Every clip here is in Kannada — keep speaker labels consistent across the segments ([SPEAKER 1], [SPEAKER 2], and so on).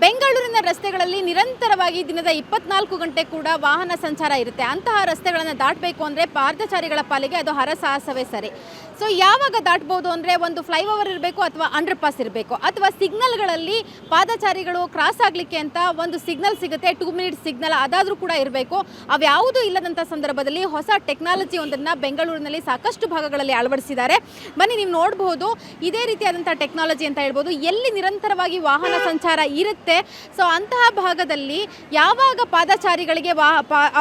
[SPEAKER 1] ಬೆಂಗಳೂರಿನ ರಸ್ತೆಗಳಲ್ಲಿ ನಿರಂತರವಾಗಿ ದಿನದ 24 ಗಂಟೆ ಕೂಡ ವಾಹನ ಸಂಚಾರ ಇರುತ್ತೆ. ಅಂತಹ ರಸ್ತೆಗಳನ್ನು ದಾಟಬೇಕು ಅಂದರೆ ಪಾದಚಾರಿಗಳ ಪಾಲಿಗೆ ಅದು ಹರಸಾಹಸವೇ ಸರಿ. ಸೊ ಯಾವಾಗ ದಾಟ್ಬೋದು ಅಂದರೆ ಒಂದು ಫ್ಲೈಓವರ್ ಇರಬೇಕು ಅಥವಾ ಅಂಡರ್ ಪಾಸ್ ಇರಬೇಕು, ಅಥವಾ ಸಿಗ್ನಲ್ಗಳಲ್ಲಿ ಪಾದಚಾರಿಗಳು ಕ್ರಾಸ್ ಆಗಲಿಕ್ಕೆ ಅಂತ ಒಂದು ಸಿಗ್ನಲ್ ಸಿಗುತ್ತೆ, 2 ಮಿನಿಟ್ ಸಿಗ್ನಲ್ ಅದಾದರೂ ಕೂಡ ಇರಬೇಕು. ಅವ್ಯಾವುದೂ ಇಲ್ಲದಂಥ ಸಂದರ್ಭದಲ್ಲಿ ಹೊಸ ಟೆಕ್ನಾಲಜಿ ಒಂದನ್ನು ಬೆಂಗಳೂರಿನಲ್ಲಿ ಸಾಕಷ್ಟು ಭಾಗಗಳಲ್ಲಿ ಅಳವಡಿಸಿದ್ದಾರೆ. ಬನ್ನಿ ನೀವು ನೋಡಬಹುದು, ಇದೇ ರೀತಿಯಾದಂಥ ಟೆಕ್ನಾಲಜಿ ಅಂತ ಹೇಳ್ಬೋದು. ಎಲ್ಲಿ ನಿರಂತರವಾಗಿ ವಾಹನ ಸಂಚಾರ ಇರುತ್ತೆ, ಸೊ ಅಂತಹ ಭಾಗದಲ್ಲಿ ಯಾವಾಗ ಪಾದಚಾರಿಗಳಿಗೆ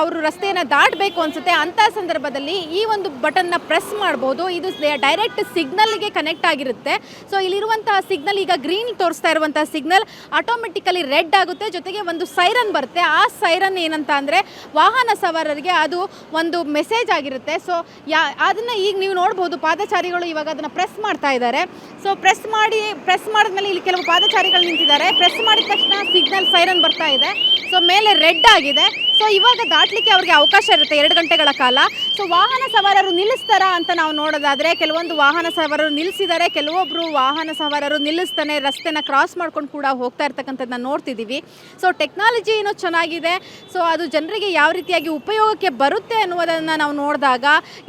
[SPEAKER 1] ಅವರು ರಸ್ತೆಯನ್ನು ದಾಟಬೇಕು ಅನಿಸುತ್ತೆ ಅಂಥ ಸಂದರ್ಭದಲ್ಲಿ ಈ ಒಂದು ಬಟನ್ನ ಪ್ರೆಸ್ ಮಾಡ್ಬೋದು. ಇದು ಡೈರೆಕ್ಟ್ ಸಿಗ್ನಲ್ಗೆ ಕನೆಕ್ಟ್ ಆಗಿರುತ್ತೆ. ಸೊ ಇಲ್ಲಿರುವಂತಹ ಸಿಗ್ನಲ್ ಈಗ ಗ್ರೀನ್ ತೋರಿಸ್ತಾ ಇರುವಂತಹ ಸಿಗ್ನಲ್ ಆಟೋಮೆಟಿಕಲಿ ರೆಡ್ ಆಗುತ್ತೆ, ಜೊತೆಗೆ ಒಂದು ಸೈರನ್ ಬರುತ್ತೆ. ಆ ಸೈರನ್ ಏನಂತ ಅಂದರೆ ವಾಹನ ಸವಾರರಿಗೆ ಅದು ಒಂದು ಮೆಸೇಜ್ ಆಗಿರುತ್ತೆ. ಸೊ ಅದನ್ನು ಈಗ ನೀವು ನೋಡ್ಬೋದು, ಪಾದಚಾರಿಗಳು ಇವಾಗ ಅದನ್ನು ಪ್ರೆಸ್ ಮಾಡ್ತಾ ಇದ್ದಾರೆ. ಸೊ ಪ್ರೆಸ್ ಮಾಡಿದ್ಮೇಲೆ ಇಲ್ಲಿ ಕೆಲವು ಪಾದಚಾರಿಗಳು ನಿಂತಿದ್ದಾರೆ. ಪ್ರೆಸ್ ಮಾಡಿದ ತಕ್ಷಣ ಸಿಗ್ನಲ್ ಸೈರನ್ ಬರ್ತಾ ಇದೆ. ಸೊ ಮೇಲೆ ರೆಡ್ ಆಗಿದೆ. ಸೊ ಇವಾಗ ದಾಟಲಿಕ್ಕೆ ಅವ್ರಿಗೆ ಅವಕಾಶ ಇರುತ್ತೆ 2 ಗಂಟೆಗಳ ಕಾಲ. ಸೊ ವಾಹನ ಸವಾರರು ನಿಲ್ಲಿಸ್ತಾರಾ ಅಂತ ನಾವು ನೋಡೋದಾದರೆ ಕೆಲವೊಂದು ವಾಹನ ಸವಾರರು ನಿಲ್ಲಿಸಿದ್ದಾರೆ, ಕೆಲವೊಬ್ಬರು ವಾಹನ ಸವಾರರು ನಿಲ್ಲಿಸ್ತಾನೆ ರಸ್ತೆನ ಕ್ರಾಸ್ ಮಾಡ್ಕೊಂಡು ಕೂಡ ಹೋಗ್ತಾ ಇರ್ತಕ್ಕಂಥದ್ದನ್ನ ನೋಡ್ತಿದ್ದೀವಿ. ಸೊ ಟೆಕ್ನಾಲಜಿ ಏನೋ ಚೆನ್ನಾಗಿದೆ. ಸೊ ಅದು ಜನರಿಗೆ ಯಾವ ರೀತಿಯಾಗಿ ಉಪಯೋಗಕ್ಕೆ ಬರುತ್ತೆ ಅನ್ನೋದನ್ನು ನಾವು ನೋಡಿದಾಗ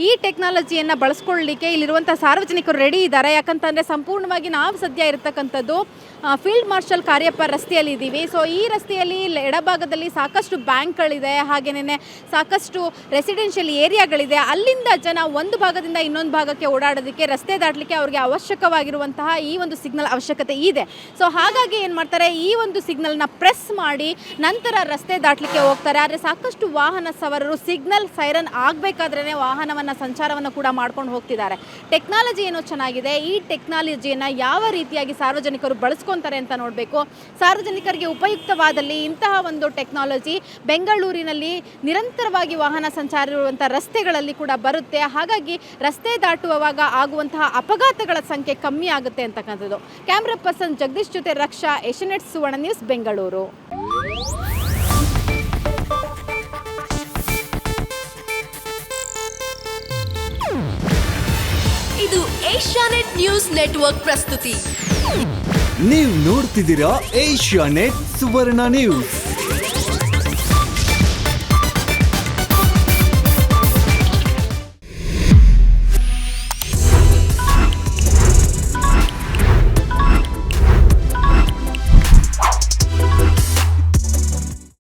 [SPEAKER 1] ಈ ಟೆಕ್ನಾಲಜಿಯನ್ನು ಬಳಸ್ಕೊಳ್ಳಲಿಕ್ಕೆ ಇಲ್ಲಿರುವಂಥ ಸಾರ್ವಜನಿಕರು ರೆಡಿ ಇದ್ದಾರೆ. ಯಾಕಂತಂದರೆ ಸಂಪೂರ್ಣವಾಗಿ ನಾವು ಸದ್ಯ ಇರತಕ್ಕಂಥದ್ದು ಫೀಲ್ಡ್ ಮಾರ್ಷಲ್ ಕಾರ್ಯಪ್ಪ ರಸ್ತೆಯಲ್ಲಿ ಇದ್ದೀವಿ. ಸೊ ಈ ರಸ್ತೆಯಲ್ಲಿ ಎಡಭಾಗದಲ್ಲಿ ಸಾಕಷ್ಟು ಬ್ಯಾಂಕ್ಗಳಿದೆ, ಹಾಗೆಯೇ ಸಾಕಷ್ಟು ರೆಸಿಡೆನ್ಷಿಯಲ್ ಏರಿಯಾಗಳಿದೆ. ಅಲ್ಲಿಂದ ಜನ ಒಂದು ಭಾಗದಿಂದ ಇನ್ನೊಂದು ಭಾಗಕ್ಕೆ ಓಡಾಡೋದಕ್ಕೆ, ರಸ್ತೆ ದಾಟಲಿಕ್ಕೆ ಅವ್ರಿಗೆ ಅವಶ್ಯಕವಾಗಿರುವಂತಹ ಈ ಒಂದು ಸಿಗ್ನಲ್ ಅವಶ್ಯಕತೆ ಇದೆ. ಸೊ ಹಾಗಾಗಿ ಏನು ಮಾಡ್ತಾರೆ, ಈ ಒಂದು ಸಿಗ್ನಲ್ನ ಪ್ರೆಸ್ ಮಾಡಿ ನಂತರ ರಸ್ತೆ ದಾಟಲಿಕ್ಕೆ ಹೋಗ್ತಾರೆ. ಆದರೆ ಸಾಕಷ್ಟು ವಾಹನ ಸವಾರರು ಸಿಗ್ನಲ್ ಸೈರನ್ ಆಗಬೇಕಾದ್ರೇ ವಾಹನವನ್ನು ಸಂಚಾರವನ್ನು ಕೂಡ ಮಾಡ್ಕೊಂಡು ಹೋಗ್ತಿದ್ದಾರೆ. ಟೆಕ್ನಾಲಜಿ ಏನೋ ಚೆನ್ನಾಗಿದೆ. ಈ ಟೆಕ್ನಾಲಜಿಯನ್ನು ಯಾವ ರೀತಿಯಾಗಿ ಸಾರ್ವಜನಿಕರು ಬಳಸ್ಕೊತಾರೆ ಅಂತ ನೋಡಬೇಕು. ಸಾರ್ವಜನಿಕರಿಗೆ ಉಪಯುಕ್ತವಾದಲ್ಲಿ ಇಂತಹ ಒಂದು ಟೆಕ್ನಾಲಜಿ ಬೆಂಗಳೂರಿನಲ್ಲಿ ನಿರಂತರವಾಗಿ ವಾಹನ ಸಂಚಾರ ಇರುವಂಥ ರಸ್ತೆಗಳಲ್ಲಿ ಕೂಡ ಬರುತ್ತೆ. ಹಾಗಾಗಿ ರಸ್ತೆ ದಾಟುವಾಗ ಆಗುವಂತಹ ಅಪಘಾತಗಳ ಸಂಖ್ಯೆ ಕಮ್ಮಿ ಆಗುತ್ತೆ ಅಂತಕ್ಕಂಥದ್ದು. ಕ್ಯಾಮ್ರಾ ಪರ್ಸನ್ ಜಗದೀಶ್ ಜೊತೆ ರಕ್ಷಾ, ಏಷ್ಯಾನೆಟ್ ಸುವರ್ಣ ನ್ಯೂಸ್, ಬೆಂಗಳೂರು.
[SPEAKER 2] ಇದು ಏಷ್ಯಾನೆಟ್ ನ್ಯೂಸ್ ನೆಟ್ವರ್ಕ್ ಪ್ರಸ್ತುತಿ.
[SPEAKER 3] ನೀವು ನೋಡ್ತಿದ್ದೀರಾ ಏಷ್ಯಾನೆಟ್ ಸುವರ್ಣ ನ್ಯೂಸ್.